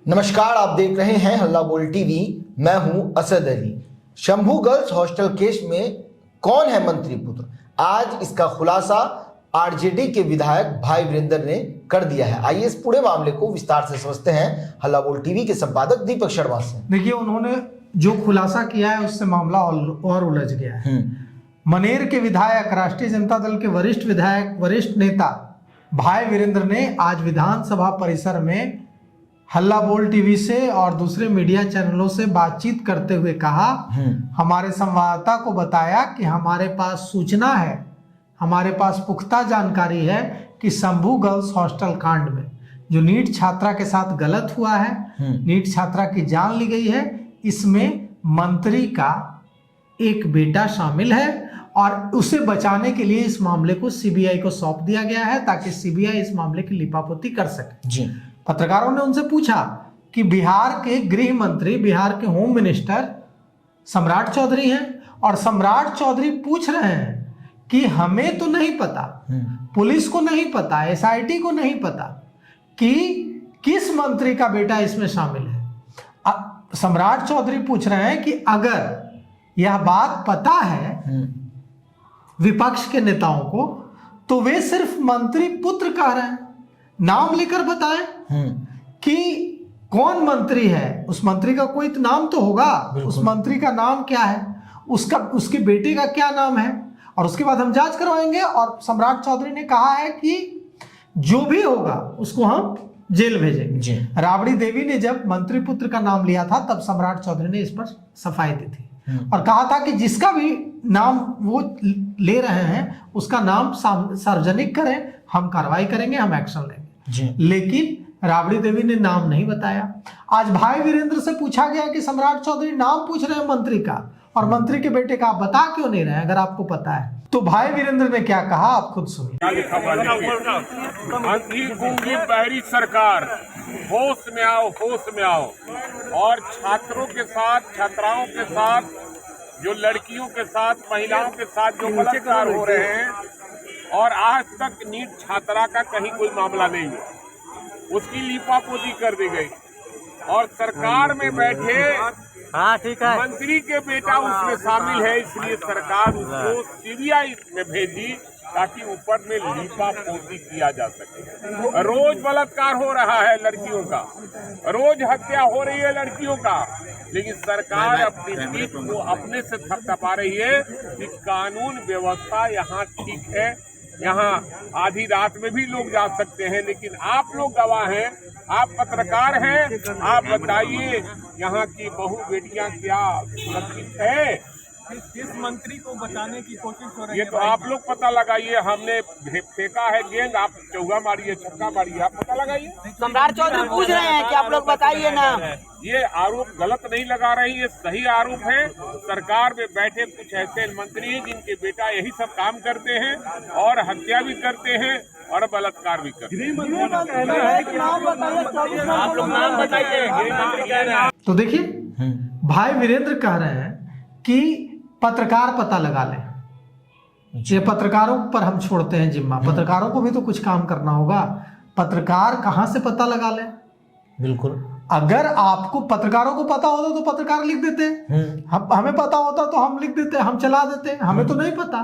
नमस्कार, आप देख रहे हैं हल्ला बोल टीवी। मैं हूं Asad Ali. Shambhu girls hostel case में कौन है मंत्री पुत्र, आज इसका खुलासा आरजेडी के विधायक भाई वीरेंद्र ने कर दिया है। आइए इस पूरे मामले को विस्तार से समझते हैं हल्ला बोल टीवी के संपादक दीपक शर्मा से। देखिए, उन्होंने जो खुलासा किया है उससे मामला और उलझ गया है। मनेर के विधायक, राष्ट्रीय जनता दल के वरिष्ठ विधायक, वरिष्ठ नेता भाई वीरेंद्र ने आज विधानसभा परिसर में हल्ला बोल टीवी से और दूसरे मीडिया चैनलों से बातचीत करते हुए कहा, हमारे संवाददाता को बताया कि हमारे पास सूचना है, हमारे पास पुख्ता जानकारी है कि शंभू गर्ल्स हॉस्टल कांड में जो नीट छात्रा के साथ गलत हुआ है, नीट छात्रा की जान ली गई है, इसमें मंत्री का एक बेटा शामिल है और उसे बचाने के लिए इस मामले को सीबीआई को सौंप दिया गया है ताकि सीबीआई इस मामले की लिपापोती कर सके। जी। पत्रकारों ने उनसे पूछा कि बिहार के गृह मंत्री, बिहार के होम मिनिस्टर सम्राट चौधरी हैं और सम्राट चौधरी पूछ रहे हैं कि हमें तो नहीं पता, पुलिस को नहीं पता, एसआईटी को नहीं पता कि किस मंत्री का बेटा इसमें शामिल है। सम्राट चौधरी पूछ रहे हैं कि अगर यह बात पता है विपक्ष के नेताओं को तो वे सिर्फ मंत्री पुत्र कह रहे हैं, नाम लेकर बताएं कि कौन मंत्री है, उस मंत्री का कोई तो नाम तो होगा, उस मंत्री का नाम क्या है, उसके बेटे का क्या नाम है, और उसके बाद हम जांच करवाएंगे। और सम्राट चौधरी ने कहा है कि जो भी होगा उसको हम जेल भेजेंगे। राबड़ी देवी ने जब मंत्री पुत्र का नाम लिया था तब सम्राट चौधरी ने इस पर सफाई दी थी और कहा था कि जिसका भी नाम वो ले रहे हैं उसका नाम सार्वजनिक करें, हम कार्रवाई करेंगे, हम एक्शन लेंगे। लेकिन राबड़ी देवी ने नाम नहीं बताया। आज भाई वीरेंद्र से पूछा गया कि सम्राट चौधरी नाम पूछ रहे हैं मंत्री का और मंत्री के बेटे का, आप बता क्यों नहीं रहे अगर आपको पता है? तो भाई वीरेंद्र ने क्या कहा आप खुद सुनिए। अंधी गूंगी बहरी सरकार, होश में आओ, होश में आओ। और छात्रों के साथ, छात्राओं के साथ, जो लड़कियों के साथ, महिलाओं के साथ जो बलात्कार हो रहे हैं और आज तक नीट छात्रा का कहीं कोई मामला नहीं हुआ, उसकी लिपापोती कर दी गई और सरकार में बैठे मंत्री के बेटा उसमें शामिल है, इसलिए सरकार उसको सीबीआई में भेजी ताकि ऊपर में लिपापोती किया जा सके। रोज बलात्कार हो रहा है लड़कियों का, रोज हत्या हो रही है लड़कियों का, लेकिन सरकार अपनी पीठ को अपने से थपथपा रही है कि कानून व्यवस्था यहाँ ठीक है, यहाँ आधी रात में भी लोग जा सकते हैं, लेकिन आप लोग गवाह हैं, आप पत्रकार हैं, आप बताइए यहाँ की बहू बेटियां क्या सुरक्षित है? किस मंत्री को बचाने की कोशिश हो रही है? ये तो आप लोग पता लगाइए। हमने फेंका है गेंद, आप चौका मारिए, छक्का मारिए, आप पता लगाइए। सम्राट चौधरी पूछ रहे हैं कि आप लोग बताइए ना। ये आरोप गलत नहीं लगा रही, ये सही आरोप है। सरकार में बैठे कुछ ऐसे मंत्री हैं जिनके बेटा यही सब काम करते हैं और हत्या भी करते हैं और बलात्कार भी करते हैं। आप लोग नाम बताइए, गृह मंत्री कह रहे हैं। तो देखिए, भाई वीरेंद्र कह रहे हैं कि पत्रकार पता लगा लें। ये पत्रकारों पर हम छोड़ते हैं जिम्मा, पत्रकारों को भी तो कुछ काम करना होगा। पत्रकार कहां से पता लगा लें? बिल्कुल, अगर आपको पत्रकारों को पता होता तो पत्रकार लिख देते, हमें पता होता तो हम लिख देते, हम चला देते। हमें तो नहीं पता,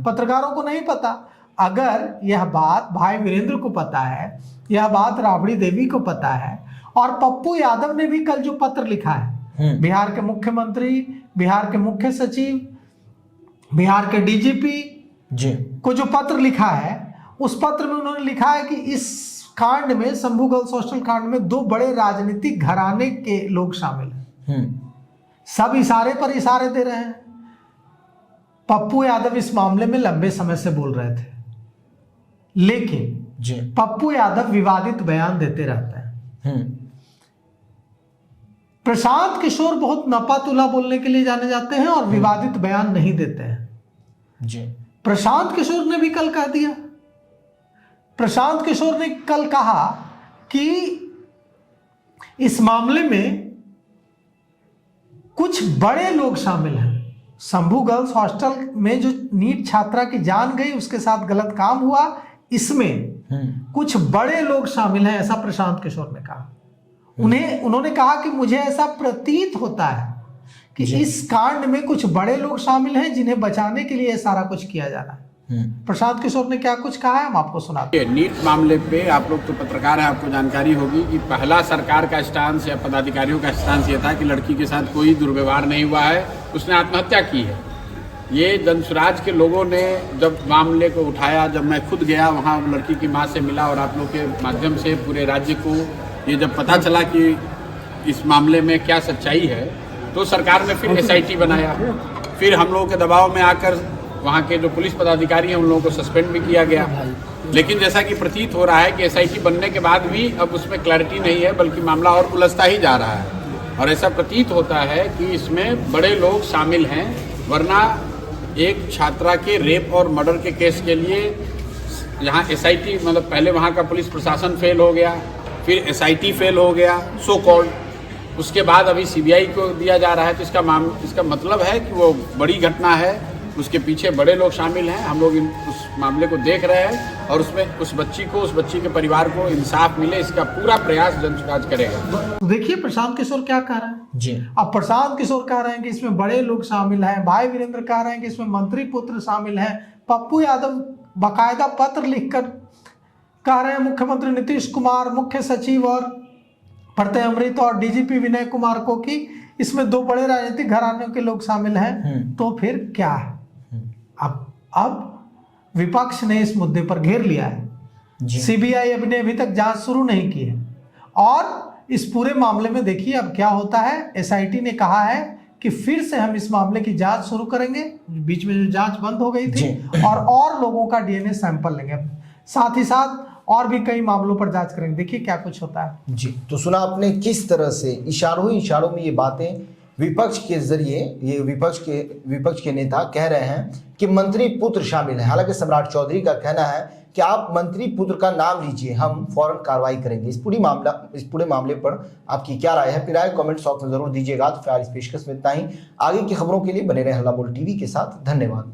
पत्रकारों को नहीं पता। अगर यह बात भाई वीरेंद्र को पता है, यह बात राबड़ी देवी को पता है और पप्पू यादव ने भी कल जो पत्र लिखा है, बिहार के मुख्यमंत्री, बिहार के मुख्य सचिव, बिहार के डीजीपी को जो पत्र लिखा है, उस पत्र में उन्होंने लिखा है कि इस कांड में, शंभू गर्ल्स हॉस्टल कांड में 2 बड़े राजनीतिक घराने के लोग शामिल हैं। सब इशारे पर इशारे दे रहे हैं। पप्पू यादव इस मामले में लंबे समय से बोल रहे थे, लेकिन पप्पू यादव विवादित बयान देते रहते हैं। प्रशांत किशोर बहुत नपातुला बोलने के लिए जाने जाते हैं और विवादित बयान नहीं देते हैं। प्रशांत किशोर ने भी कल कह दिया, प्रशांत किशोर ने कल कहा कि इस मामले में कुछ बड़े लोग शामिल हैं। शंभू गर्ल्स हॉस्टल में जो नीट छात्रा की जान गई, उसके साथ गलत काम हुआ, इसमें कुछ बड़े लोग शामिल हैं, ऐसा प्रशांत किशोर ने कहा। उन्होंने कहा कि मुझे ऐसा प्रतीत होता है कि इस कांड में कुछ बड़े लोग शामिल हैं जिन्हें बचाने के लिए सारा कुछ किया जा रहा है। प्रशांत किशोर ने क्या कुछ कहा है, हम आपको सुनाते हैं। नीट मामले पे आप लोग तो पत्रकार हैं, आपको जानकारी होगी कि पहला सरकार का स्टांस या पदाधिकारियों का स्टांस ये था कि लड़की के साथ कोई दुर्व्यवहार नहीं हुआ है, उसने आत्महत्या की है। ये जनसुराज के लोगों ने जब मामले को उठाया, जब मैं खुद गया वहाँ लड़की की माँ से मिला और आप लोग के माध्यम से पूरे राज्य को ये जब पता चला कि इस मामले में क्या सच्चाई है, तो सरकार ने फिर SIT बनाया। फिर हम लोगों के दबाव में आकर वहाँ के जो पुलिस पदाधिकारी हैं उन लोगों को सस्पेंड भी किया गया। लेकिन जैसा कि प्रतीत हो रहा है कि SIT बनने के बाद भी अब उसमें क्लैरिटी नहीं है, बल्कि मामला और उलझता ही जा रहा है। और ऐसा प्रतीत होता है कि इसमें बड़े लोग शामिल हैं, वरना एक छात्रा के रेप और मर्डर के केस के लिए यहाँ SIT मतलब पहले वहाँ का पुलिस प्रशासन फेल हो गया, फिर SIT फेल हो गया सो कॉल्ड, उसके बाद अभी CBI को दिया जा रहा है। तो इसका मतलब है कि वो बड़ी घटना है, उसके पीछे बड़े लोग शामिल हैं। हम लोग उस मामले को देख रहे हैं और उसमें उस बच्ची के परिवार को इंसाफ मिले, इसका पूरा प्रयास जनसुराज करेगा। देखिए प्रशांत किशोर क्या कह रहे हैं जी। अब प्रशांत किशोर कह रहे हैं कि इसमें बड़े लोग शामिल हैं, भाई वीरेंद्र कह रहे हैं कि इसमें मंत्री पुत्र शामिल हैं, पप्पू यादव बाकायदा पत्र लिखकर कह रहे हैं मुख्यमंत्री नीतीश कुमार, मुख्य सचिव और प्रत्यय अमृत और DGP विनय कुमार को कि इसमें 2 बड़े राजनीतिक घरानों के लोग शामिल हैं। तो फिर क्या है? अब विपक्ष ने इस मुद्दे पर घेर लिया है। CBI अभी तक जांच शुरू नहीं की है और इस पूरे मामले में देखिए अब क्या होता है। SIT ने कहा है कि फिर से हम इस मामले की जांच शुरू करेंगे, बीच में जो जांच बंद हो गई थी, और लोगों का DNA सैंपल लेंगे, साथ ही साथ और भी कई मामलों पर जांच करेंगे। देखिए क्या कुछ होता है। जी, तो सुना आपने किस तरह से इशारों में ये बातें विपक्ष के जरिए ये विपक्ष के नेता कह रहे हैं कि मंत्री पुत्र शामिल है। हालांकि सम्राट चौधरी का कहना है कि आप मंत्री पुत्र का नाम लीजिए, हम फौरन कार्रवाई करेंगे। इस पूरे मामले पर आपकी क्या राय है? फिर राय कमेंट बॉक्स में जरूर दीजिएगा। तो फिलहाल इस पेशकश में इतना ही। आगे की खबरों के लिए बने रहे हल्ला बोल TV के साथ। धन्यवाद।